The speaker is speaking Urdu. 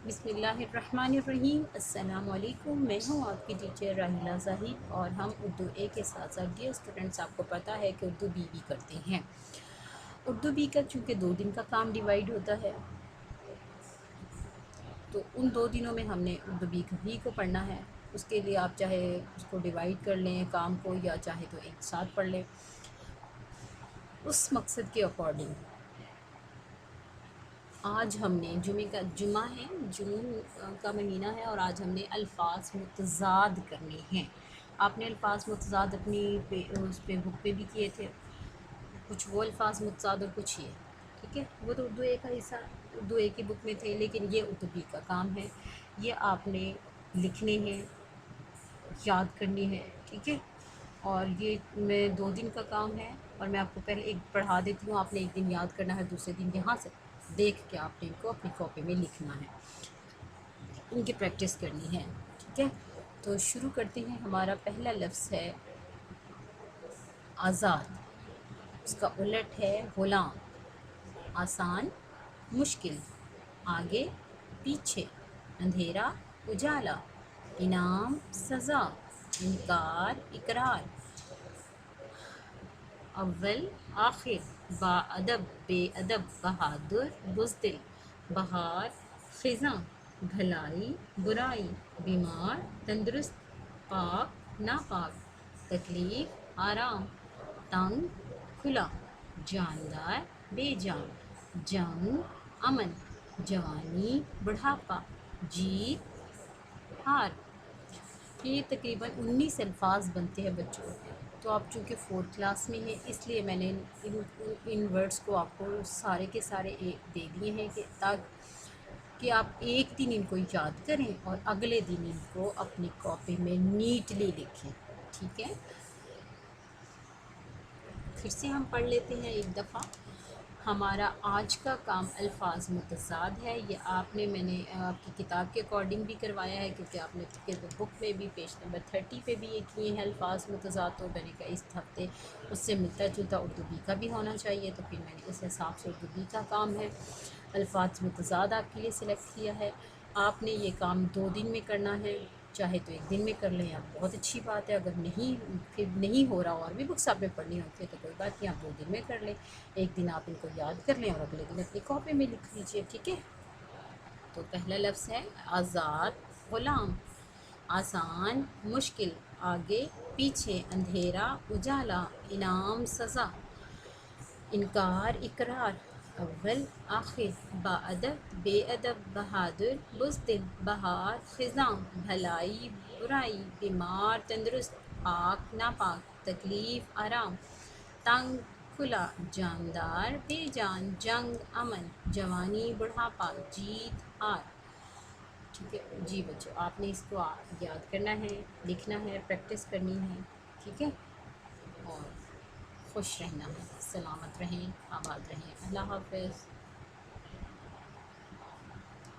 بسم اللہ الرحمن الرحیم۔ السلام علیکم، میں ہوں آپ کی ٹیچر راحیلہ زاہد، اور ہم اردو اے کے ساتھ ساتھ ڈیئر اسٹوڈنٹس، آپ کو پتہ ہے کہ اردو بی بھی کرتے ہیں۔ اردو بی کا چونکہ 2 دن کا کام ڈیوائیڈ ہوتا ہے، تو ان 2 دنوں میں ہم نے اردو بی کو پڑھنا ہے۔ اس کے لیے آپ چاہے اس کو ڈیوائیڈ کر لیں کام کو، یا چاہے تو ایک ساتھ پڑھ لیں، اس مقصد کے اکارڈنگ آج ہم نے جمعہ ہے، جون کا مہینہ ہے، اور آج ہم نے الفاظ متضاد کرنے ہیں۔ آپ نے الفاظ متضاد اپنی اس پہ بک پہ بھی کیے تھے، کچھ وہ الفاظ متضاد اور کچھ یہ، ٹھیک ہے۔ وہ تو اردو اے کا حصہ اردو اے کی بک میں تھے، لیکن یہ اردو بی کا کام ہے۔ یہ آپ نے لکھنے ہیں، یاد کرنی ہے، ٹھیک ہے۔ اور یہ میں 2 دن کا کام ہے، اور میں آپ کو پہلے ایک پڑھا دیتی ہوں۔ آپ نے ایک دن یاد کرنا ہے، دوسرے دن یہاں سے دیکھ کے آپ نے ان کو اپنی کاپی میں لکھنا ہے، ان کی پریکٹس کرنی ہے، ٹھیک ہے۔ تو شروع کرتے ہیں۔ ہمارا پہلا لفظ ہے آزاد، اس کا الٹ ہے غلام۔ آسان، مشکل، آگے پیچھے، اندھیرا اجالا، انعام سزا، انکار اقرار، اول آخر، با ادب بے ادب، بہادر بزدل، بہار خزاں، بھلائی برائی، بیمار تندرست، پاک ناپاک، تکلیف آرام، تنگ کھلا، جاندار بے جان، جنگ امن، جوانی بڑھاپا، جیت ہار۔ یہ تقریباً 19 الفاظ بنتے ہیں بچوں۔ تو آپ چونکہ 4th کلاس میں ہیں، اس لیے میں نے ان ورڈز کو آپ کو سارے کے سارے دے دیے ہیں، کہ آپ ایک دن ان کو یاد کریں اور اگلے دن ان کو اپنی کاپی میں نیٹلی لکھیں، ٹھیک ہے۔ پھر سے ہم پڑھ لیتے ہیں ایک دفعہ۔ ہمارا آج کا کام الفاظ متضاد ہے۔ یہ میں نے آپ کی کتاب کے اکارڈنگ بھی کروایا ہے، کیونکہ آپ نے بک میں بھی پیج نمبر 30 پہ بھی یہ کیے ہیں الفاظ متضاد، تو میں نے کہا اس ہفتے اس سے ملتا جلتا اردو بی کا بھی ہونا چاہیے، تو پھر میں نے اس حساب سے اردو بی کا کام ہے الفاظ متضاد آپ کے لیے سلیکٹ کیا ہے۔ آپ نے یہ کام 2 دن میں کرنا ہے، چاہے تو 1 دن میں کر لیں آپ، بہت اچھی بات ہے۔ اگر نہیں ہو رہا اور بھی بکس آپ نے پڑھنی ہوتی ہے تو کوئی بات نہیں، آپ 2 دن میں کر لیں۔ 1 دن آپ ان کو یاد کر لیں اور اگلے دن اپنی کاپی میں لکھ لیجیے، ٹھیک ہے۔ تو پہلا لفظ ہے آزاد غلام۔ آسان مشکل، آگے پیچھے، اندھیرا اجالا، انعام سزا، انکار اقرار، اول آخر، با ادب بے ادب، بہادر بزدل، بہار خزاں، بھلائی برائی، بیمار تندرست، پاک ناپاک، تکلیف آرام، تنگ کھلا، جاندار بے جان، جنگ امن، جوانی بڑھاپا، جیت ہار، ٹھیک ہے جی بچوں۔ آپ نے اس کو یاد کرنا ہے، لکھنا ہے، پریکٹس کرنی ہے، ٹھیک ہے، اور خوش رہنا ہے، سلامت رہیں، آباد رہیں۔ اللہ حافظ۔